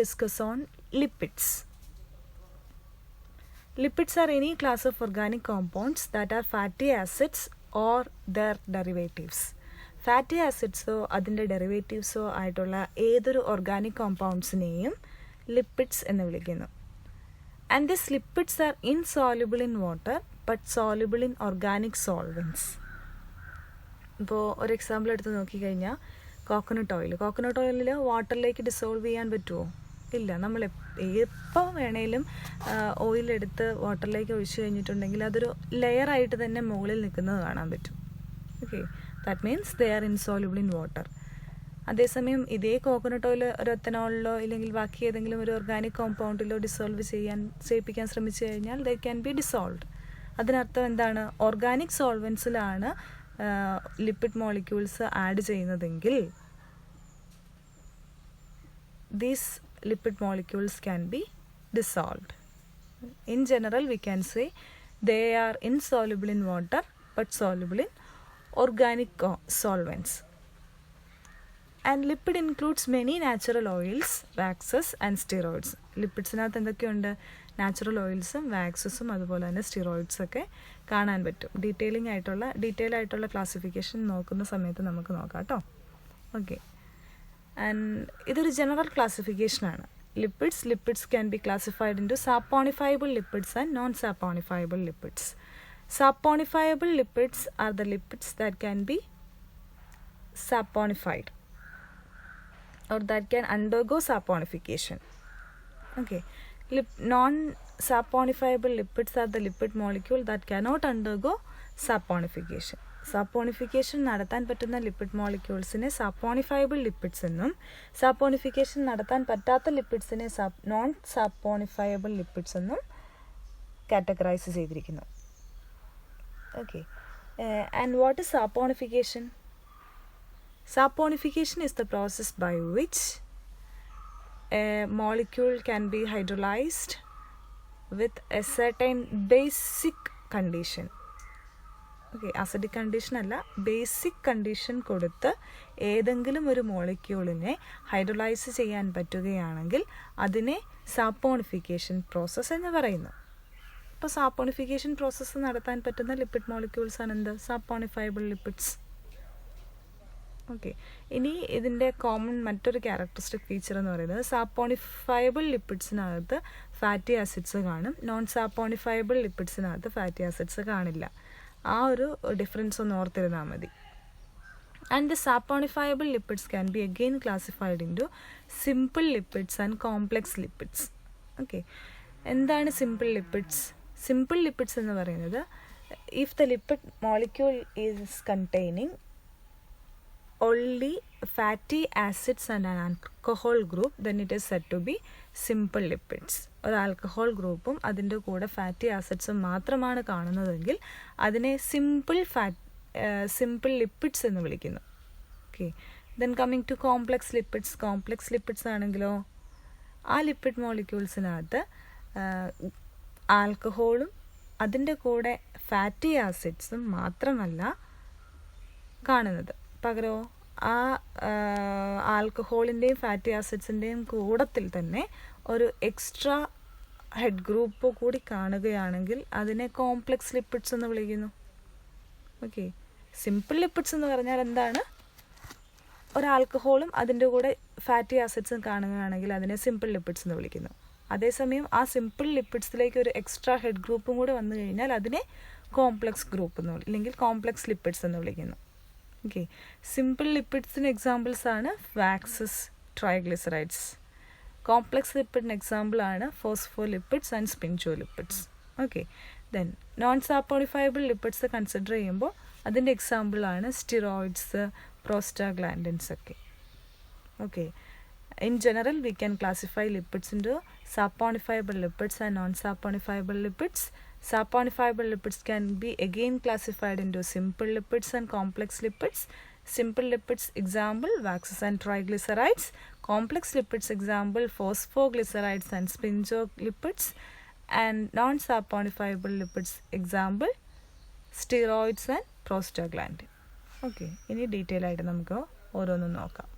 discuss on lipids. Lipids are any class of organic compounds that are fatty acids or their derivatives. Fatty ആസിഡ്സോ അതിൻ്റെ ഡെറിവേറ്റീവ്സോ ആയിട്ടുള്ള ഏതൊരു organic കോമ്പൗണ്ട്സിനെയും lipids എന്ന് വിളിക്കുന്നു. And this lipids are insoluble in water but soluble in organic solvents. ഇപ്പോൾ ഒരു എക്സാമ്പിൾ എടുത്ത് നോക്കിക്കഴിഞ്ഞാൽ കോക്കനട്ട് ഓയിലിൽ വാട്ടറിലേക്ക് ഡിസോൾവ് ചെയ്യാൻ പറ്റുമോ? ഇല്ല. നമ്മൾ എപ്പോൾ വേണേലും ഓയിലെടുത്ത് വാട്ടറിലേക്ക് ഒഴിച്ചു കഴിഞ്ഞിട്ടുണ്ടെങ്കിൽ അതൊരു ലെയറായിട്ട് തന്നെ മുകളിൽ നിൽക്കുന്നത് കാണാൻ പറ്റും. Okay, that means they are insoluble in water. അതേസമയം ഇതേ കോക്കനട്ട് ഓയിൽ ഒരു എത്തനോളിലോ ഇല്ലെങ്കിൽ ബാക്കി ഏതെങ്കിലും ഒരു ഓർഗാനിക് കോമ്പൗണ്ടിലോ ചെയ്യിപ്പിക്കാൻ ശ്രമിച്ചു കഴിഞ്ഞാൽ ദേ ക്യാൻ ബി ഡിസോൾവ്ഡ്. അതിനർത്ഥം എന്താണ്? ഓർഗാനിക് സോൾവെൻസിലാണ് ലിപ്പിഡ് മോളിക്യൂൾസ് ആഡ് ചെയ്യുന്നതെങ്കിൽ these lipid molecules can be dissolved. In general, we can say they are insoluble in water but soluble in organic solvents. And lipid includes many natural oils, waxes and steroids. ലിപ്പിഡ്സിനകത്ത് എന്തൊക്കെയുണ്ട്? Natural ഓയിൽസും വാക്സസും അതുപോലെ തന്നെ steroids ഒക്കെ കാണാൻ പറ്റും. Detail ആയിട്ടുള്ള classification നോക്കുന്ന സമയത്ത് നമുക്ക് നോക്കാം കേട്ടോ. ഓക്കെ, ആൻഡ് ഇതൊരു ജനറൽ ക്ലാസിഫിക്കേഷനാണ്. Lipids can be classified into saponifiable lipids and non saponifiable lipids. Saponifiable lipids are the lipids that can be saponified or that can undergo saponification. Okay, non-saponifiable lipids are the lipid molecule that cannot undergo saponification. Saponification നടത്താൻ പറ്റുന്ന lipid മോളിക്യൂൾസിനെ സാപ്പോണിഫയബിൾ lipids എന്നും saponification നടത്താൻ പറ്റാത്ത ലിപ്പിഡ്സിനെ non saponifiable lipids എന്നും categorise ചെയ്തിരിക്കുന്നു. Okay, and what is saponification? Saponification is the process by which a molecule can be hydrolyzed with a certain basic condition. Okay, acidic condition അല്ല, basic condition കൊടുത്ത് ഏതെങ്കിലും ഒരു മോളിക്യൂളിനെ hydrolyse ചെയ്യാൻ പറ്റുകയാണെങ്കിൽ അതിനെ saponification process എന്ന് പറയുന്നു. ഇപ്പോൾ സാപ്പോണിഫിക്കേഷൻ പ്രോസസ്സ് നടത്താൻ പറ്റുന്ന ലിപ്പിഡ് മോളിക്യൂൾസ് ആണ് എന്ത്? സാപ്പോണിഫയബിൾ ലിപ്പിഡ്സ്. ഓക്കെ, ഇനി ഇതിൻ്റെ കോമൺ മറ്റൊരു ക്യാരക്ടറിസ്റ്റിക് ഫീച്ചർ എന്ന് പറയുന്നത് സാപ്പോണിഫയബിൾ ലിപ്പിഡ്സിനകത്ത് ഫാറ്റി ആസിഡ്സ് കാണും, നോൺ സാപ്പോണിഫയബിൾ ലിപ്പിഡ്സിനകത്ത് ഫാറ്റി ആസിഡ്സ് കാണില്ല. ആ ഒരു ഡിഫറൻസ് ഒന്ന് ഓർത്തിരുന്നാൽ മതി. And the saponifiable lipids can be again classified into simple lipids and complex lipids. Okay, എന്താണ് സിമ്പിൾ ലിപ്പിഡ്സ്? സിമ്പിൾ ലിപ്പിഡ്സ് എന്ന് പറയുന്നത് if the lipid molecule is containing only fatty acids and an alcohol group, then it is said to be simple lipids. ഒരു alcohol ഗ്രൂപ്പും അതിൻ്റെ കൂടെ fatty ആസിഡ്സും മാത്രമാണ് കാണുന്നതെങ്കിൽ അതിനെ സിമ്പിൾ ലിപ്പിഡ്സ് എന്ന് വിളിക്കുന്നു. Okay, then coming to complex lipids ആണെങ്കിലോ ആ ലിപ്പിഡ് മോളിക്യൂൾസിനകത്ത് ആൽക്കഹോളും അതിൻ്റെ കൂടെ ഫാറ്റി ആസിഡ്സും മാത്രമല്ല കാണുന്നത്, പകരമോ ആ ആൽക്കഹോളിൻ്റെയും ഫാറ്റി ആസിഡ്സിൻ്റെയും കൂടത്തിൽ തന്നെ ഒരു എക്സ്ട്രാ ഹെഡ് ഗ്രൂപ്പ് കൂടി കാണുകയാണെങ്കിൽ അതിനെ കോംപ്ലെക്സ് ലിപ്പിഡ്സ് എന്ന് വിളിക്കുന്നു. ഓക്കെ, സിമ്പിൾ ലിപ്പിഡ്സ് എന്ന് പറഞ്ഞാൽ എന്താണ്? ഒരു ആൽക്കഹോളും അതിൻ്റെ കൂടെ ഫാറ്റി ആസിഡ്സും കാണുകയാണെങ്കിൽ അതിനെ സിമ്പിൾ ലിപ്പിഡ്സ് എന്ന് വിളിക്കുന്നു. അതേസമയം ആ സിമ്പിൾ ലിപ്പിഡ്സിലേക്ക് ഒരു എക്സ്ട്രാ ഹെഡ് ഗ്രൂപ്പും കൂടി വന്നു കഴിഞ്ഞാൽ അതിനെ കോംപ്ലെക്സ് ഗ്രൂപ്പ് എന്ന് അല്ലെങ്കിൽ കോംപ്ലെക്സ് ലിപ്പിഡ്സ് എന്ന് വിളിക്കുന്നു. ഓക്കെ, സിമ്പിൾ ലിപ്പിഡ്സിന് എക്സാമ്പിൾസ് ആണ് വാക്സസ്, ട്രൈഗ്ലിസറൈഡ്സ്. കോംപ്ലെക്സ് ലിപ്പിഡിന് എക്സാമ്പിൾ ആണ് phospholipids and sphingolipids. Okay, then non saponifiable lipids consider ചെയ്യുമ്പോൾ അതിൻ്റെ എക്സാമ്പിൾ ആണ് സ്റ്റിറോയിഡ്സ്, പ്രോസ്റ്റാഗ്ലാൻഡിൻസ് ഒക്കെ. Okay, in general we can classify lipids into saponifiable lipids and non saponifiable lipids. Saponifiable lipids can be again classified into simple lipids and complex lipids. Simple lipids example waxes and triglycerides. Complex lipids example phosphoglycerides and sphingolipids. And non-saponifiable lipids example steroids and prostaglandin. Okay, ഇനി detail ആയിട്ട് നമുക്ക് ഓരോന്നും നോക്കാം.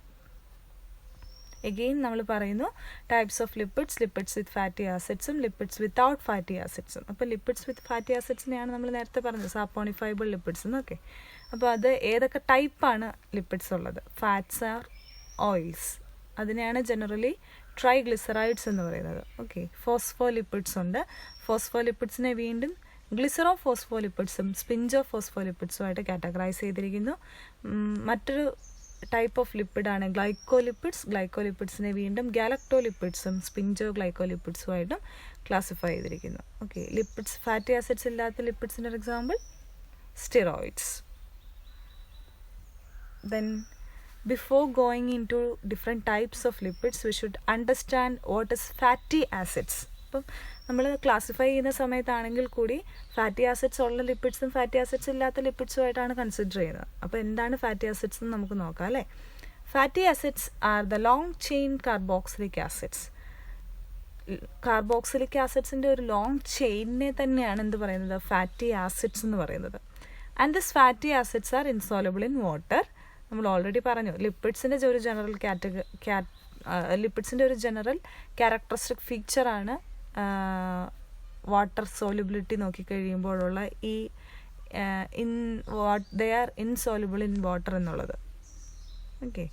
Again നമ്മൾ പറയുന്നു types of lipids with fatty ആസിഡ്സും lipids without fatty ആസിഡ്സും. അപ്പോൾ ലിപ്പിഡ്സ് വിത്ത് ഫാറ്റി ആസിഡ്സിനെയാണ് നമ്മൾ നേരത്തെ പറഞ്ഞത് സാപ്പോണിഫൈബിൾ ലിപ്പിഡ്സ് എന്നൊക്കെ. അപ്പോൾ അത് ഏതൊക്കെ ടൈപ്പാണ് ലിപ്പിഡ്സ് ഉള്ളത്? ഫാറ്റ്സ് ആർ ഓയിൽസ്, അതിനെയാണ് ജനറലി ട്രൈഗ്ലിസറൈഡ്സ് എന്ന് പറയുന്നത്. ഓക്കെ, ഫോസ്ഫോലിപ്പിഡ്സ് ഉണ്ട്. ഫോസ്ഫോലിപ്പിഡ്സിനെ വീണ്ടും ഗ്ലിസറോ ഫോസ്ഫോലിപ്പിഡ്സും സ്പിഞ്ചോ ഫോസ്ഫോലിപ്പിഡ്സുമായിട്ട് കാറ്റഗറൈസ് ചെയ്തിരിക്കുന്നു. മറ്റൊരു ടൈപ്പ് ഓഫ് ലിപ്പിഡാണ് ഗ്ലൈക്കോലിപ്പിഡ്സ്. ഗ്ലൈക്കോലിപ്പിഡ്സിനെ വീണ്ടും ഗാലക്ടോലിപ്പിഡ്സും സ്പിഞ്ചോ ഗ്ലൈക്കോലിപ്പിഡ്സുമായിട്ടും ക്ലാസിഫൈ ചെയ്തിരിക്കുന്നു. ഓക്കെ, ലിപ്പിഡ്സ് ഫാറ്റി ആസിഡ്സ് ഇല്ലാത്ത ലിപ്പിഡ്സിൻ്റെ example steroids. Then before going into different types of lipids we should understand what is fatty acids. അപ്പം നമ്മൾ ക്ലാസിഫൈ ചെയ്യുന്ന സമയത്താണെങ്കിൽ കൂടി ഫാറ്റി ആസിഡ്സ് ഉള്ള ലിപ്പിഡ്സും ഫാറ്റി ആസിഡ്സ് ഇല്ലാത്ത ലിപ്പിഡ്സുമായിട്ടാണ് കൺസിഡർ ചെയ്യുന്നത്. അപ്പോൾ എന്താണ് ഫാറ്റി ആസിഡ്സ് എന്ന് നമുക്ക് നോക്കാം അല്ലേ. Fatty acids are the long chain carboxylic acids. Carboxylic ആസിഡ്സിൻ്റെ ഒരു ലോങ് ചെയിനിനെ തന്നെയാണ് എന്ത് പറയുന്നത്? ഫാറ്റി ആസിഡ്സ് എന്ന് പറയുന്നത്. And this fatty acids R insoluble in water. നമ്മൾ ഓൾറെഡി പറഞ്ഞു ലിപ്പിഡ്സിൻ്റെ ഒരു ജനറൽ ലിപ്പിഡ്സിൻ്റെ ഒരു ജനറൽ ക്യാരക്ടറിസ്റ്റിക് ഫീച്ചറാണ് വാട്ടർ സോലുബിലിറ്റി നോക്കിക്കഴിയുമ്പോഴുള്ള ഈ they are insoluble in water എന്നുള്ളത്. ഓക്കെ,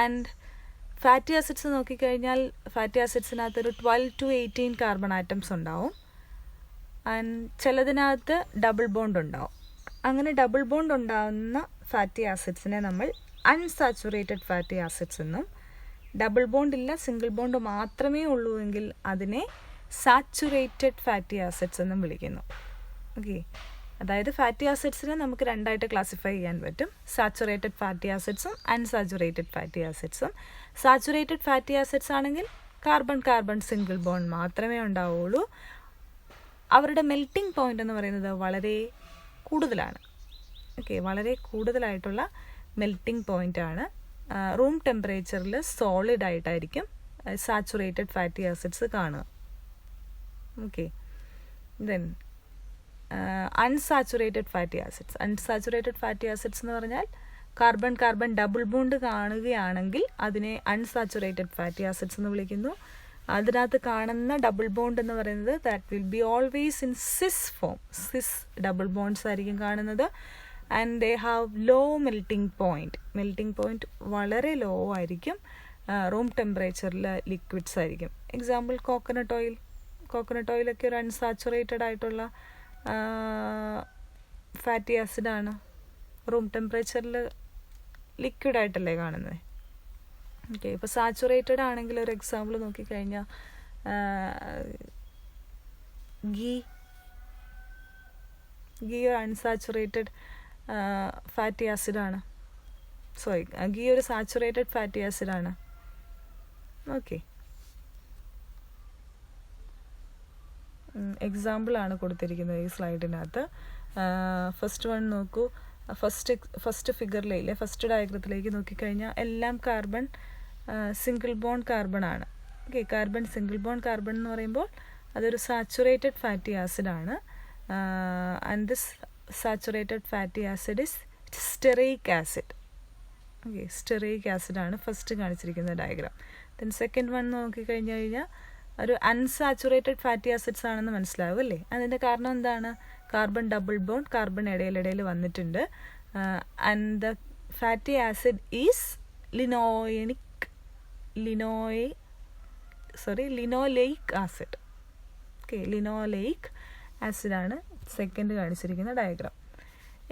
ആൻഡ് ഫാറ്റി ആസിഡ്സ് നോക്കിക്കഴിഞ്ഞാൽ ഫാറ്റി ആസിഡ്സിനകത്തൊരു 12 to 18 കാർബൺ ആറ്റംസ് ഉണ്ടാവും. ആൻഡ് ചിലതിനകത്ത് ഡബിൾ ബോണ്ട് ഉണ്ടാവും. അങ്ങനെ ഡബിൾ ബോണ്ട് ഉണ്ടാകുന്ന ഫാറ്റി ആസിഡ്സിനെ നമ്മൾ അൺസാച്ചുറേറ്റഡ് ഫാറ്റി ആസിഡ്സ് എന്നും, ഡബിൾ ബോണ്ട് ഇല്ല സിംഗിൾ ബോണ്ട് മാത്രമേ ഉള്ളൂ എങ്കിൽ അതിനെ സാച്ചുറേറ്റഡ് ഫാറ്റി ആസിഡ്സ് എന്നും വിളിക്കുന്നു. ഓക്കെ, അതായത് ഫാറ്റി ആസിഡ്സിനെ നമുക്ക് രണ്ടായിട്ട് ക്ലാസിഫൈ ചെയ്യാൻ പറ്റും, സാച്ചുറേറ്റഡ് ഫാറ്റി ആസിഡ്സും അൺസാച്ചുറേറ്റഡ് ഫാറ്റി ആസിഡ്സും. സാച്ചുറേറ്റഡ് ഫാറ്റി ആസിഡ്സ് ആണെങ്കിൽ കാർബൺ സിംഗിൾ ബോണ്ട് മാത്രമേ ഉണ്ടാവുള്ളൂ. അവരുടെ മെൽറ്റിംഗ് പോയിന്റ് എന്ന് പറയുന്നത് വളരെ കൂടുതലാണ്. ഓക്കെ, വളരെ കൂടുതലായിട്ടുള്ള മെൽറ്റിംഗ് പോയിൻ്റാണ്. റൂം ടെമ്പറേച്ചറിൽ സോളിഡ് ആയിട്ടായിരിക്കും സാച്ചുറേറ്റഡ് ഫാറ്റി ആസിഡ്സ് കാണുക. Okay, then unsaturated fatty acids എന്ന് പറഞ്ഞാൽ കാർബൺ ഡബിൾ ബോണ്ട് കാണുകയാണെങ്കിൽ അതിനെ അൺസാച്ചുറേറ്റഡ് ഫാറ്റി ആസിഡ്സ് എന്ന് വിളിക്കുന്നു. അതിനകത്ത് കാണുന്ന ഡബിൾ ബോണ്ട് എന്ന് പറയുന്നത് that will be always in cis form. Cis double bonds ആയിരിക്കും കാണുന്നത്. And they have low melting point വളരെ ലോ ആയിരിക്കും. റൂം ടെമ്പറേച്ചറിൽ ലിക്വിഡ്സ് ആയിരിക്കും. എക്സാമ്പിൾ കോക്കനട്ട് ഓയിലൊക്കെ ഒരു അൺസാച്ചുറേറ്റഡ് ആയിട്ടുള്ള ഫാറ്റി ആസിഡാണ്. റൂം ടെമ്പറേച്ചറിൽ ലിക്വിഡായിട്ടല്ലേ കാണുന്നത്. ഓക്കെ, ഇപ്പോൾ സാച്ചുറേറ്റഡ് ആണെങ്കിൽ ഒരു എക്സാമ്പിൾ നോക്കിക്കഴിഞ്ഞാൽ ഗീ ഒരു അൺസാച്ചുറേറ്റഡ് ഫാറ്റി ആസിഡാണ്. ഗീ ഒരു സാച്ചുറേറ്റഡ് ഫാറ്റി ആസിഡാണ്. ഓക്കെ, എക്സാമ്പിളാണ് കൊടുത്തിരിക്കുന്നത് ഈ സ്ലൈഡിനകത്ത്. ഫസ്റ്റ് വൺ നോക്കൂ. ഫസ്റ്റ് ഫിഗറിലെ ഫസ്റ്റ് ഡയഗ്രത്തിലേക്ക് നോക്കിക്കഴിഞ്ഞാൽ എല്ലാം കാർബൺ സിംഗിൾ ബോണ്ട് കാർബൺ ആണ്. Okay, carbon single bond carbon എന്ന് പറയുമ്പോൾ അതൊരു സാച്ചുറേറ്റഡ് ഫാറ്റി ആസിഡാണ്. And this saturated fatty acid is stearic acid. Okay, stearic ആസിഡാണ് ഫസ്റ്റ് കാണിച്ചിരിക്കുന്ന ഡയഗ്രാം. ദെൻ സെക്കൻഡ് വൺ നോക്കിക്കഴിഞ്ഞ് കഴിഞ്ഞാൽ ഒരു അൺസാച്ചുറേറ്റഡ് ഫാറ്റി ആസിഡ്സ് ആണെന്ന് മനസ്സിലാവും അല്ലേ. അതിൻ്റെ കാരണം എന്താണ്? കാർബൺ ഡബിൾ ബോണ്ട് കാർബൺ ഇടയിലിടയിൽ വന്നിട്ടുണ്ട്. And the fatty acid is linoleic acid. Okay, linoleic ആസിഡാണ് സെക്കൻഡ് കാണിച്ചിരിക്കുന്ന ഡയഗ്രാം.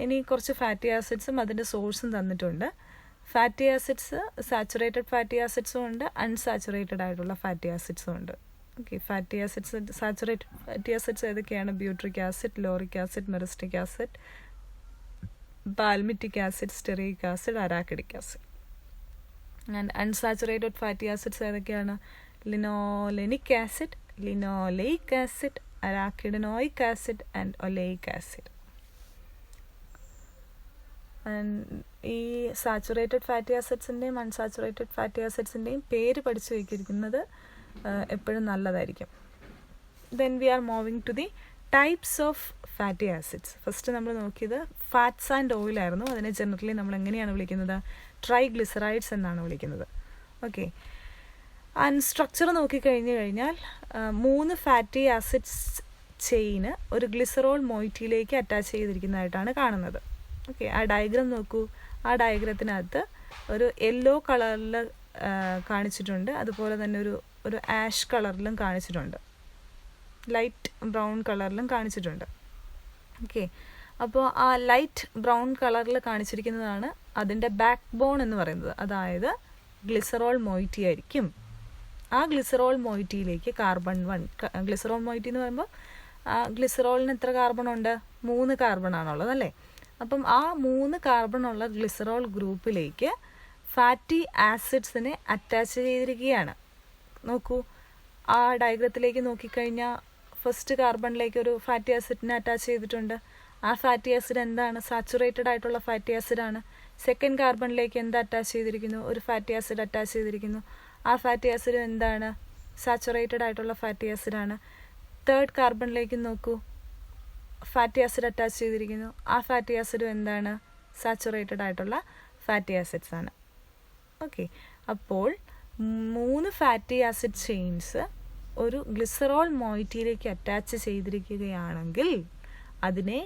ഇനി കുറച്ച് ഫാറ്റി ആസിഡ്സും അതിൻ്റെ സോഴ്സും തന്നിട്ടുണ്ട്. ഫാറ്റി ആസിഡ്സ് സാച്ചുറേറ്റഡ് ഫാറ്റി ആസിഡ്സും ഉണ്ട്, അൺസാച്ചുറേറ്റഡ് ആയിട്ടുള്ള ഫാറ്റി ആസിഡ്സും ഉണ്ട്. Okay, fatty acids saturated fatty acids ഏതൊക്കെയാണ്? Butyric acid, lauric acid, myristic acid, palmitic acid, stearic acid, arachidic acid. And unsaturated fatty acids ഏതൊക്കെയാണ്? Linolenic acid, linoleic acid, അരാക്കിഡനോയിക് acid and oleic acid. ഈ saturated fatty ആസിഡ്സിൻ്റെയും unsaturated fatty ആസിഡ്സിൻ്റെയും പേര് പഠിച്ചു വയ്ക്കിരിക്കുന്നത് എപ്പോഴും നല്ലതായിരിക്കും. Then we are moving to the types of fatty acids. First നമ്മൾ നോക്കിയത് ഫാറ്റ്സ് ആൻഡ് ഓയിൽ ആയിരുന്നു. അതിനെ ജനറലി നമ്മൾ എങ്ങനെയാണ് വിളിക്കുന്നത്? ട്രൈഗ്ലിസറൈഡ്സ് എന്നാണ് വിളിക്കുന്നത്. ഓക്കെ, ആൻഡ് സ്ട്രക്ചർ നോക്കിക്കഴിഞ്ഞ് കഴിഞ്ഞാൽ 3 ഫാറ്റി ആസിഡ്സ് ചെയിന് ഒരു ഗ്ലിസറോൾ മൊയിറ്റിയിലേക്ക് അറ്റാച്ച് ചെയ്തിരിക്കുന്നതായിട്ടാണ് കാണുന്നത്. ഓക്കെ, ആ ഡയഗ്രാം നോക്കൂ. ആ ഡയഗ്രത്തിനകത്ത് ഒരു യെല്ലോ കളറിൽ കാണിച്ചിട്ടുണ്ട്, അതുപോലെ തന്നെ ഒരു ആഷ് കളറിലും കാണിച്ചിട്ടുണ്ട്, ലൈറ്റ് ബ്രൗൺ കളറിലും കാണിച്ചിട്ടുണ്ട്. ഓക്കെ, അപ്പോൾ ആ ലൈറ്റ് ബ്രൗൺ കളറിൽ കാണിച്ചിരിക്കുന്നതാണ് അതിൻ്റെ ബാക്ക് ബോൺ എന്ന് പറയുന്നത്. അതായത് ഗ്ലിസറോൾ മൊയിറ്റി ആയിരിക്കും. ആ ഗ്ലിസറോൾ മൊയിറ്റിയിലേക്ക് കാർബൺ 1, ഗ്ലിസറോൾ മൊയിറ്റി എന്ന് പറയുമ്പോൾ ഗ്ലിസറോളിന് എത്ര കാർബൺ ഉണ്ട്? 3 കാർബൺ ആണുള്ളത് അല്ലേ. അപ്പം ആ 3 കാർബൺ ഉള്ള ഗ്ലിസറോൾ ഗ്രൂപ്പിലേക്ക് ഫാറ്റി ആസിഡ്സിനെ അറ്റാച്ച് ചെയ്തിരിക്കുകയാണ്. നോക്കൂ, ആ ഡയഗ്രത്തിലേക്ക് നോക്കിക്കഴിഞ്ഞാൽ ഫസ്റ്റ് കാർബണിലേക്ക് ഒരു ഫാറ്റി ആസിഡിനെ അറ്റാച്ച് ചെയ്തിട്ടുണ്ട്. ആ ഫാറ്റി ആസിഡ് എന്താണ്? സാച്ചുറേറ്റഡ് ആയിട്ടുള്ള ഫാറ്റി ആസിഡാണ്. സെക്കൻഡ് കാർബണിലേക്ക് എന്താ അറ്റാച്ച് ചെയ്തിരിക്കുന്നു? ഒരു ഫാറ്റി ആസിഡ് അറ്റാച്ച് ചെയ്തിരിക്കുന്നു. ആ ഫാറ്റി ആസിഡ് എന്താണ്? സാച്ചുറേറ്റഡ് ആയിട്ടുള്ള ഫാറ്റി ആസിഡാണ്. തേർഡ് കാർബണിലേക്ക് നോക്കൂ, ഫാറ്റി ആസിഡ് അറ്റാച്ച് ചെയ്തിരിക്കുന്നു. ആ ഫാറ്റി ആസിഡും എന്താണ്? സാച്ചുറേറ്റഡ് ആയിട്ടുള്ള ഫാറ്റി ആസിഡ്സ് ആണ്. ഓക്കെ, അപ്പോൾ 3 ഫാറ്റി ആസിഡ് ചെയിൻസ് ഒരു ഗ്ലിസറോൾ മൊയിറ്റിയിലേക്ക് അറ്റാച്ച് ചെയ്തിരിക്കുകയാണെങ്കിൽ അതിനെ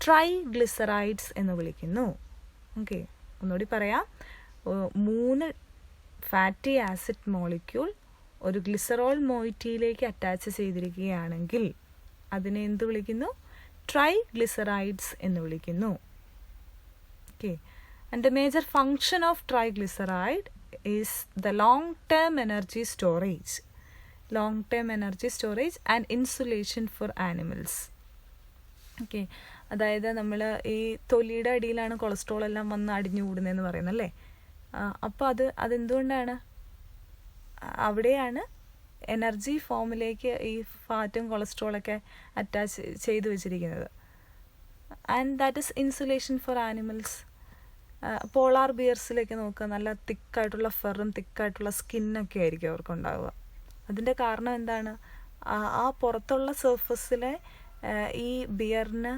ട്രൈഗ്ലിസറൈഡ്സ് എന്ന് വിളിക്കുന്നു. ഓക്കെ, ഒന്നുകൂടി പറയാം. 3 ഫാറ്റി ആസിഡ് മോളിക്യൂൾ ഒരു ഗ്ലിസറോൾ മൊയിറ്റിയിലേക്ക് അറ്റാച്ച് ചെയ്തിരിക്കുകയാണെങ്കിൽ അതിനെ എന്ത് വിളിക്കുന്നു? ട്രൈഗ്ലിസറൈഡ്സ് എന്ന് വിളിക്കുന്നു. Okay, and the major function of triglyceride is the long term energy storage and insulation for animals. Okay, അതായത് നമ്മൾ ഈ തൊലിയുടെ അടിയിലാണ് കൊളസ്ട്രോൾ എല്ലാം വന്ന് അടിഞ്ഞു കൂടുന്നതെന്ന് പറയുന്നത് അല്ലേ. അപ്പോൾ അതെന്തുകൊണ്ടാണ്? അവിടെയാണ് എനർജി ഫോമിലേക്ക് ഈ ഫാറ്റും കൊളസ്ട്രോളൊക്കെ അറ്റാച്ച് ചെയ്ത് വെച്ചിരിക്കുന്നത്. And that is insulation for animals. Polar ബിയർസിലേക്ക് നോക്കുക, നല്ല തിക്കായിട്ടുള്ള ഫെറും തിക്കായിട്ടുള്ള സ്കിന്നൊക്കെ ആയിരിക്കും അവർക്ക് ഉണ്ടാവുക. അതിൻ്റെ കാരണം എന്താണ്? ആ പുറത്തുള്ള സർഫസിലെ ഈ ബിയറിന്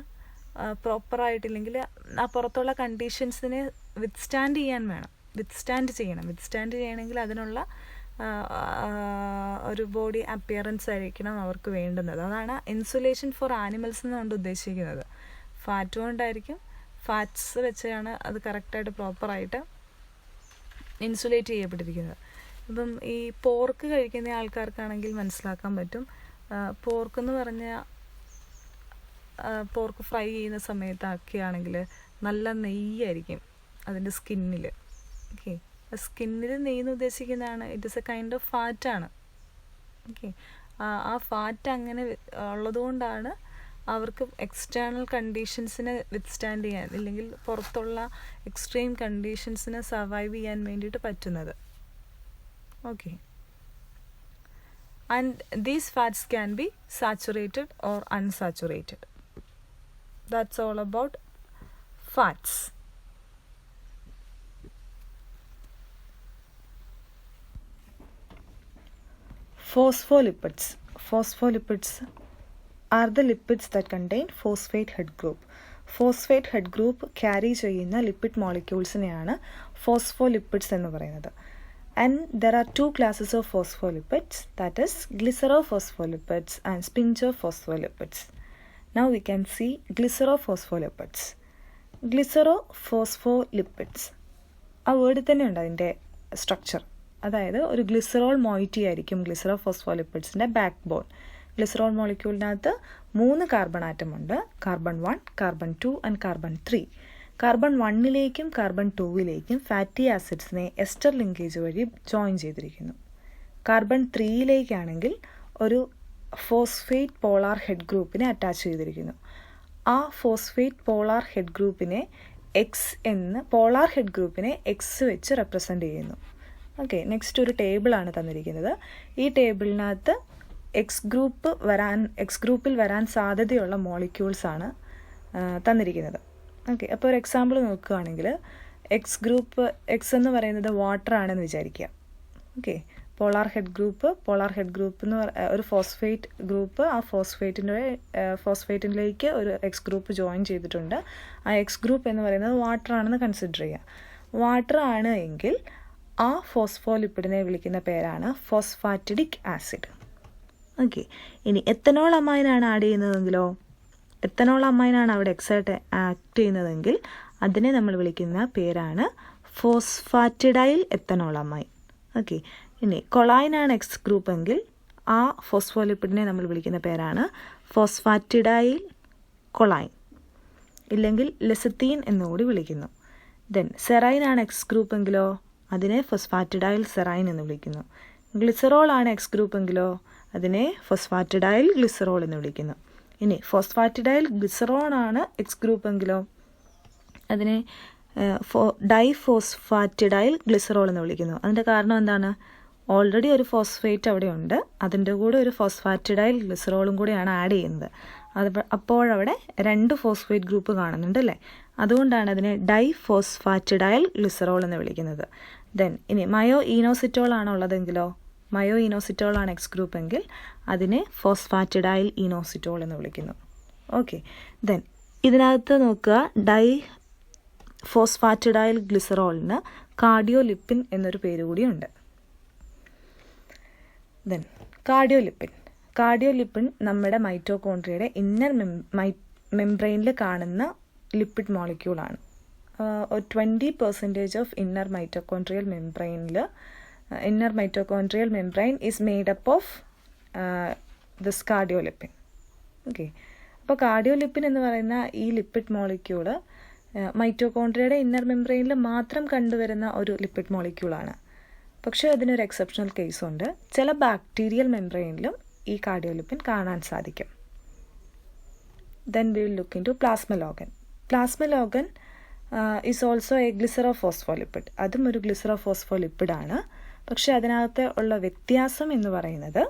പ്രോപ്പറായിട്ടില്ലെങ്കിൽ ആ പുറത്തുള്ള കണ്ടീഷൻസിനെ വിത്ത്സ്റ്റാൻഡ് ചെയ്യണമെങ്കിൽ അതിനുള്ള ഒരു ബോഡി അപ്പിയറൻസ് ആയിരിക്കണം അവർക്ക് വേണ്ടുന്നത്. അതാണ് ഇൻസുലേഷൻ ഫോർ ആനിമൽസ് എന്നുകൊണ്ട് ഉദ്ദേശിക്കുന്നത്. ഫാറ്റ് കൊണ്ടായിരിക്കും, ഫാറ്റ്സ് വെച്ചാണ് അത് കറക്റ്റായിട്ട് പ്രോപ്പറായിട്ട് ഇൻസുലേറ്റ് ചെയ്യപ്പെട്ടിരിക്കുന്നത്. ഇപ്പം ഈ പോർക്ക് കഴിക്കുന്ന ആൾക്കാർക്കാണെങ്കിൽ മനസ്സിലാക്കാൻ പറ്റും. പോർക്കെന്ന് പറഞ്ഞാൽ പോർക്ക് ഫ്രൈ ചെയ്യുന്ന സമയത്താക്കുകയാണെങ്കിൽ നല്ല നെയ്യായിരിക്കും അതിൻ്റെ സ്കിന്നിൽ. ഓക്കെ, സ്കിന്നിൽ നെയ്യെന്ന് ഉദ്ദേശിക്കുന്നതാണ് it is a kind of ഫാറ്റാണ്. ഓക്കെ, ആ ഫാറ്റ് അങ്ങനെ ഉള്ളതുകൊണ്ടാണ് അവർക്ക് എക്സ്റ്റേണൽ കണ്ടീഷൻസിനെ വിത്ത്സ്റ്റാൻഡ് ചെയ്യാൻ, ഇല്ലെങ്കിൽ പുറത്തുള്ള എക്സ്ട്രീം കണ്ടീഷൻസിനെ സർവൈവ് ചെയ്യാൻ വേണ്ടിയിട്ട് പറ്റുന്നത്. Okay, and these fats can be saturated or unsaturated. That's all about fats. Phospholipids. Phospholipids are the lipids that contain phosphate head group. Phosphate head group carry ചെയ്യുന്ന lipid മോളിക്യൂൾസിനെയാണ് phospholipids എന്ന് പറയുന്നത്. And there are 2 classes of phospholipids, that is glycerophospholipids and spinchophospholipids. Now we can see glycerophospholipids. Glycerophospholipids ആ വേർഡിൽ തന്നെ ഉണ്ട് അതിൻ്റെ structure. അതായത് ഒരു glycerol moiety ആയിരിക്കും ഗ്ലിസറോഫോസ്ഫോലിപ്പിഡ്സിൻ്റെ ബാക്ക് ബോൺ. ഗ്ലിസറോൾ മോളിക്യൂളിനകത്ത് 3 കാർബൺ ആറ്റം ഉണ്ട്. Carbon 1, carbon 2 and carbon 3. Carbon 1ലേക്കും കാർബൺ 2ലേക്കും ഫാറ്റി ആസിഡ്സിനെ എസ്റ്റർ ലിങ്കേജ് വഴി ജോയിൻ ചെയ്തിരിക്കുന്നു. കാർബൺ 3ലേക്കാണെങ്കിൽ ഒരു ഫോസ്ഫേറ്റ് പോളാർ ഹെഡ് ഗ്രൂപ്പിനെ അറ്റാച്ച് ചെയ്തിരിക്കുന്നു. ആ ഫോസ്ഫേറ്റ് പോളാർ ഹെഡ് ഗ്രൂപ്പിനെ പോളാർ ഹെഡ് ഗ്രൂപ്പിനെ എക്സ് വെച്ച് റെപ്രസെൻ്റ് ചെയ്യുന്നു. ഓക്കെ, നെക്സ്റ്റ് ഒരു ടേബിളാണ് തന്നിരിക്കുന്നത്. ഈ ടേബിളിനകത്ത് എക്സ് ഗ്രൂപ്പിൽ വരാൻ സാധ്യതയുള്ള മോളിക്യൂൾസാണ് തന്നിരിക്കുന്നത്. ഓക്കെ, അപ്പോൾ ഒരു എക്സാമ്പിൾ നോക്കുകയാണെങ്കിൽ എക്സ് എന്ന് പറയുന്നത് വാട്ടർ ആണെന്ന് വിചാരിക്കുക. ഓക്കെ, പോളാർ ഹെഡ് ഗ്രൂപ്പ് എന്ന് ഒരു ഫോസ്ഫേറ്റ് ഗ്രൂപ്പ്, ആ ഫോസ്ഫേറ്റിലേക്ക് ഒരു എക്സ് ഗ്രൂപ്പ് ജോയിൻ ചെയ്തിട്ടുണ്ട്. ആ എക്സ് ഗ്രൂപ്പ് എന്ന് പറയുന്നത് വാട്ടർ ആണെന്ന് കൺസിഡർ ചെയ്യുക. വാട്ടർ ആണ് എങ്കിൽ ആ ഫോസ്ഫോലിപ്പിഡിനെ വിളിക്കുന്ന പേരാണ് ഫോസ്ഫാറ്റിഡിക് ആസിഡ്. ഓക്കെ, ഇനി എത്തനോൾ അമൈനാണ് ആഡ് ചെയ്യുന്നതെങ്കിലോ, എത്തനോൾ അമൈനാണ് അവിടെ എക്സൈറ്റ് ആക്ട് ചെയ്യുന്നതെങ്കിൽ അതിനെ നമ്മൾ വിളിക്കുന്ന പേരാണ് ഫോസ്ഫാറ്റിഡൈൽ എത്തനോൾ അമൈൻ. ഓക്കെ, ഇനി കൊളൈനാണ് എക്സ് ഗ്രൂപ്പ് എങ്കിൽ ആ ഫോസ്ഫോലിപ്പിഡിനെ നമ്മൾ വിളിക്കുന്ന പേരാണ് ഫോസ്ഫാറ്റിഡൈൽ കൊളൈൻ, ഇല്ലെങ്കിൽ ലെസത്തീൻ എന്നുകൂടി വിളിക്കുന്നു. ദെൻ സെറൈൻ ആണ് എക്സ് ഗ്രൂപ്പ് എങ്കിലോ അതിനെ ഫോസ്ഫാറ്റിഡൈൽ സെറൈൻ എന്ന് വിളിക്കുന്നു. ഗ്ലിസറോൾ ആണ് എക്സ് ഗ്രൂപ്പ് എങ്കിലോ അതിനെ ഫോസ്ഫാറ്റിഡൈൽ ഗ്ലിസറോൾ എന്ന് വിളിക്കുന്നു. ഇനി ഫോസ്ഫാറ്റിഡൈൽ ഗ്ലിസറോൾ ആണ് എക്സ് ഗ്രൂപ്പ് എങ്കിലോ അതിനെ ഡൈഫോസ്ഫാറ്റിഡൈൽ ഗ്ലിസറോൾ എന്ന് വിളിക്കുന്നു. അതിൻ്റെ കാരണം എന്താണ്? ഓൾറെഡി ഒരു ഫോസ്ഫേറ്റ് അവിടെ ഉണ്ട്, അതിൻ്റെ കൂടെ ഒരു ഫോസ്ഫാറ്റിഡൈൽ ഗ്ലിസറോളും കൂടിയാണ് ആഡ് ചെയ്യുന്നത്. അപ്പോഴവിടെ 2 ഫോസ്ഫേറ്റ് ഗ്രൂപ്പ് കാണുന്നുണ്ട് അല്ലേ, അതുകൊണ്ടാണ് അതിനെ ഡൈഫോസ്ഫാറ്റിഡൈൽ ഗ്ലിസറോൾ എന്ന് വിളിക്കുന്നത്. ദെൻ ഇനി മയോ ഈനോസിറ്റോൾ ആണ് ഉള്ളതെങ്കിലോ, മയോ ഈനോസിറ്റോൾ ആണ് എക്സ് ഗ്രൂപ്പ് എങ്കിൽ അതിനെ ഫോസ്ഫാറ്റിഡൈൽ ഈനോസിറ്റോൾ എന്ന് വിളിക്കുന്നു. ഓക്കെ, ദെൻ ഇതിനകത്ത് നോക്കുക, ഫോസ്ഫാറ്റിഡൈൽ ഗ്ലിസറോളിന് കാർഡിയോലിപ്പിൻ എന്നൊരു പേര് കൂടിയുണ്ട്. ദെൻ കാർഡിയോലിപ്പിൻ നമ്മുടെ മൈറ്റോകോൺട്രിയയുടെ ഇന്നർ മെംബ്രെയിനിൽ കാണുന്ന ലിപ്പിഡ് മോളിക്യൂളാണ്. 20% of inner mitochondrial membrane is made up of this cardiolipin. Okay, അപ്പോൾ കാർഡിയോലിപ്പിൻ എന്ന് പറയുന്ന ഈ ലിപ്പിഡ് മോളിക്യൂള് മൈറ്റോകോൺട്രിയയുടെ ഇന്നർ മെംബ്രെയിനിൽ മാത്രം കണ്ടുവരുന്ന ഒരു ലിപ്പിഡ് മോളിക്യൂളാണ്. പക്ഷേ അതിനൊരു എക്സെപ്ഷണൽ കേസുണ്ട്. ചില ബാക്ടീരിയൽ മെംബ്രെയിനിലും ഈ കാർഡിയോലിപ്പിൻ കാണാൻ സാധിക്കും. Then we will look into plasmalogen. Plasmalogen is also a glycerophospholipid. അതും ഒരു ഗ്ലിസറോഫോസ്ഫോലിപ്പിഡാണ്. പക്ഷേ അതിനകത്ത് ഉള്ള വ്യത്യാസം എന്ന് പറയുന്നത്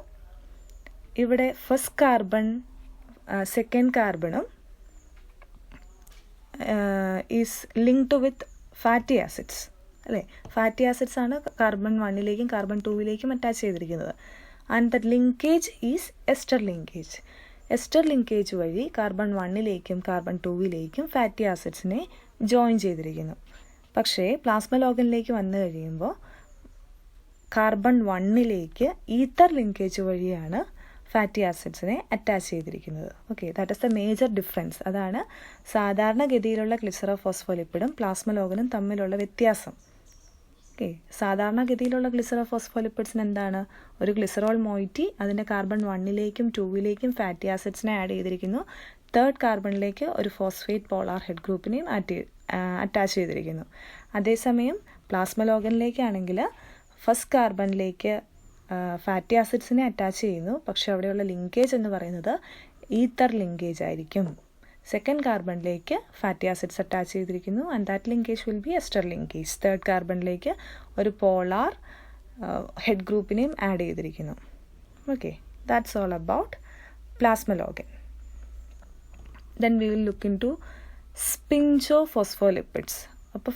ഇവിടെ ഫസ്റ്റ് കാർബൺ സെക്കൻഡ് കാർബണും is linked with fatty acids അല്ലേ. ഫാറ്റി ആസിഡ്സ് ആണ് കാർബൺ 1ലേക്കും കാർബൺ 2ലേക്കും അറ്റാച്ച് ചെയ്തിരിക്കുന്നത്. And the linkage is ester linkage. Ester linkage വഴി കാർബൺ 1ലേക്കും കാർബൺ 2ലേക്കും ഫാറ്റി ആസിഡ്സിനെ ജോയിൻ ചെയ്തിരിക്കുന്നു. പക്ഷേ പ്ലാസ്മലോഗനിലേക്ക് വന്നു കഴിയുമ്പോൾ കാർബൺ 1ലേക്ക് ഈത്തർ ലിങ്കേജ് വഴിയാണ് ഫാറ്റി ആസിഡ്സിനെ അറ്റാച്ച് ചെയ്തിരിക്കുന്നത്. Okay, that is the major difference. അതാണ് സാധാരണഗതിയിലുള്ള ഗ്ലിസറോഫോസ്ഫോലിപ്പിഡും പ്ലാസ്മലോഗനും തമ്മിലുള്ള വ്യത്യാസം. ഓക്കെ, സാധാരണഗതിയിലുള്ള ഗ്ലിസറോഫോസ്ഫോലിപ്പിഡ്സിന് എന്താണ്? ഒരു ഗ്ലിസറോൾ മോയിറ്റി അതിൻ്റെ കാർബൺ 1ലേക്കും 2ലേക്കും ഫാറ്റി ആസിഡ്സിനെ ആഡ് ചെയ്തിരിക്കുന്നു. തേർഡ് കാർബണിലേക്ക് ഒരു ഫോസ്ഫേറ്റ് പോളാർ ഹെഡ് ഗ്രൂപ്പിനെയും അറ്റാച്ച് ചെയ്തിരിക്കുന്നു. അതേസമയം പ്ലാസ്മലോഗനിലേക്കാണെങ്കിൽ ഫസ്റ്റ് കാർബണിലേക്ക് ഫാറ്റി ആസിഡ്സിനെ അറ്റാച്ച് ചെയ്യുന്നു. പക്ഷെ അവിടെയുള്ള ലിങ്കേജ് എന്ന് പറയുന്നത് ഈത്തർ ലിങ്കേജ് ആയിരിക്കും. സെക്കൻഡ് കാർബണിലേക്ക് ഫാറ്റി ആസിഡ്സ് അറ്റാച്ച് ചെയ്തിരിക്കുന്നു. And that linkage will be ester linkage. Third കാർബണിലേക്ക് ഒരു പോളാർ ഹെഡ് ഗ്രൂപ്പിനെയും ആഡ് ചെയ്തിരിക്കുന്നു. Okay, that's all about plasmalogen. Then we will look into sphingophospholipids. അപ്പോൾ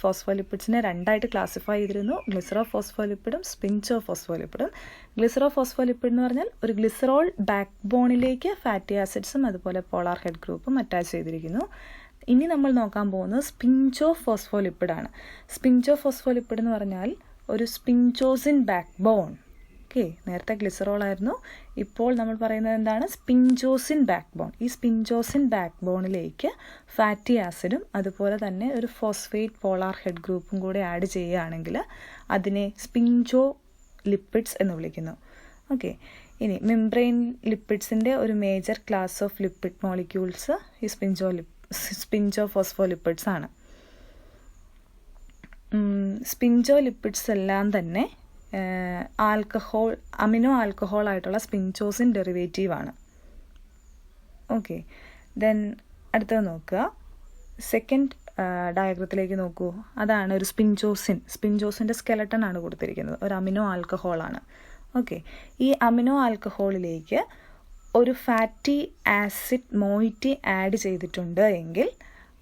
ഫോസ്ഫോലിപ്പിഡ്സിനെ 2ആയിട്ട് ക്ലാസിഫൈ ചെയ്തിരുന്നു, ഗ്ലിസറോഫോസ്ഫോലിപ്പിഡും സ്പിഞ്ചോഫോസ്ഫോലിപ്പിഡും. ഗ്ലിസറോഫോസ്ഫോലിപ്പിഡ് എന്ന് പറഞ്ഞാൽ ഒരു ഗ്ലിസറോൾ ബാക്ക് ബോണിലേക്ക് ഫാറ്റി ആസിഡ്സും അതുപോലെ പോളാർ ഹെഡ് ഗ്രൂപ്പും അറ്റാച്ച് ചെയ്തിരിക്കുന്നു. ഇനി നമ്മൾ നോക്കാൻ പോകുന്നത് സ്പിഞ്ചോഫോസ്ഫോലിപ്പിഡാണ്. സ്പിഞ്ചോഫോസ്ഫോലിപ്പിഡ് എന്ന് പറഞ്ഞാൽ ഒരു സ്പിഞ്ചോസിൻ ബാക്ക് ബോൺ. ഓക്കെ, നേരത്തെ ഗ്ലിസറോൾ ആയിരുന്നു, ഇപ്പോൾ നമ്മൾ പറയുന്നത് എന്താണ്? സ്പിഞ്ചോസിൻ ബാക്ക് ബോൺ. ഈ സ്പിഞ്ചോസിൻ ബാക്ക് ബോണിലേക്ക് ഫാറ്റി ആസിഡും അതുപോലെ തന്നെ ഒരു ഫോസ്ഫേറ്റ് പോളാർ ഹെഡ് ഗ്രൂപ്പും കൂടെ ആഡ് ചെയ്യുകയാണെങ്കിൽ അതിനെ സ്പിഞ്ചോ ലിപ്പിഡ്സ് എന്ന് വിളിക്കുന്നു. ഓക്കെ, ഇനി മെംബ്രെയിൻ ലിപ്പിഡ്സിൻ്റെ ഒരു major class of lipid molecules ഈ സ്പിഞ്ചോഫോസ്ഫോലിപ്പിഡ്സ് ആണ്. സ്പിഞ്ചോ ലിപ്പിഡ്സ് എല്ലാം തന്നെ അമിനോ ആൽക്കഹോൾ ആയിട്ടുള്ള സ്പിഞ്ചോസിൻ ഡെറിവേറ്റീവാണ്. ഓക്കെ, ദെൻ അടുത്തത് നോക്കുക, സെക്കൻഡ് ഡയഗ്രത്തിലേക്ക് നോക്കൂ. അതാണ് ഒരു സ്പിഞ്ചോസിൻ്റെ സ്കെലട്ടൺ ആണ് കൊടുത്തിരിക്കുന്നത്, ഒരു അമിനോ ആൽക്കഹോളാണ്. ഓക്കെ, ഈ അമിനോ ആൽക്കഹോളിലേക്ക് ഒരു ഫാറ്റി ആസിഡ് മോയിറ്റി ആഡ് ചെയ്തിട്ടുണ്ട് എങ്കിൽ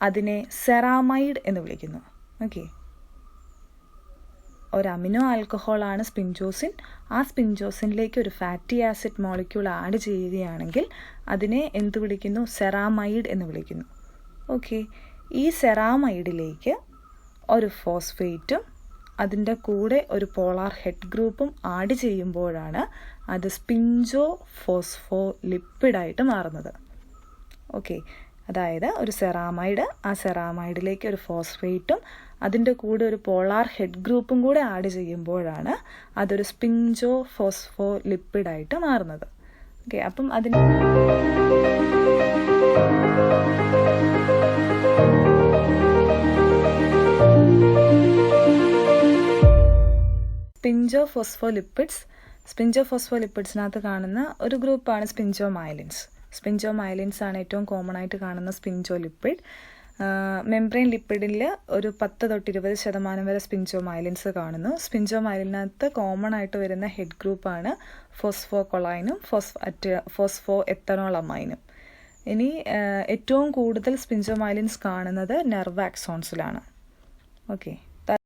അതിനെ സെറാമൈഡ് എന്ന് വിളിക്കുന്നു. ഓക്കെ, ഒരു അമിനോ ആൽക്കഹോളാണ് സ്പിഞ്ചോസിൻ. ആ സ്പിഞ്ചോസിനിലേക്ക് ഒരു ഫാറ്റി ആസിഡ് മോളിക്യൂൾ ആഡ് ചെയ്യുകയാണെങ്കിൽ അതിനെ എന്ത് വിളിക്കുന്നു? സെറാമൈഡ് എന്ന് വിളിക്കുന്നു. ഓക്കെ, ഈ സെറാമൈഡിലേക്ക് ഒരു ഫോസ്ഫേറ്റും അതിൻ്റെ കൂടെ ഒരു പോളാർ ഹെഡ് ഗ്രൂപ്പും ആഡ് ചെയ്യുമ്പോഴാണ് അത് സ്പിഞ്ചോ ഫോസ്ഫോലിപ്പിഡായിട്ട് മാറുന്നത്. ഓക്കെ, അതായത് ഒരു സെറാമൈഡ്, ആ സെറാമൈഡിലേക്ക് ഒരു ഫോസ്ഫേറ്റും അതിൻ്റെ കൂടെ ഒരു പോളാർ ഹെഡ് ഗ്രൂപ്പും കൂടെ ആഡ് ചെയ്യുമ്പോഴാണ് അതൊരു സ്പിഞ്ചോ ഫോസ്ഫോലിപ്പിഡായിട്ട് മാറുന്നത്. ഓക്കെ, അപ്പം അതിന് സ്പിഞ്ചോ ഫോസ്ഫോലിപ്പിഡ്സിനകത്ത് കാണുന്ന ഒരു ഗ്രൂപ്പാണ് സ്പിഞ്ചോ മൈലിൻസ് ആണ് ഏറ്റവും കോമൺ ആയിട്ട് കാണുന്ന സ്പിഞ്ചോ ലിപ്പിഡ്. മെംബ്രെയിൻ ലിപ്പിഡിൽ ഒരു 10 തൊട്ട് 20% വരെ സ്പിഞ്ചോ മൈലിൻസ് കാണുന്നു. സ്പിഞ്ചോ മൈലിനകത്ത് കോമൺ ആയിട്ട് വരുന്ന ഹെഡ് ഗ്രൂപ്പാണ് ഫോസ്ഫോകൊളൈനും ഫോസ്ഫോ എത്തനോൾ അമൈനും. ഇനി ഏറ്റവും കൂടുതൽ സ്പിഞ്ചോ മൈലിൻസ് കാണുന്നത് നെർവ് ആക്സോൺസിലാണ്. ഓക്കെ.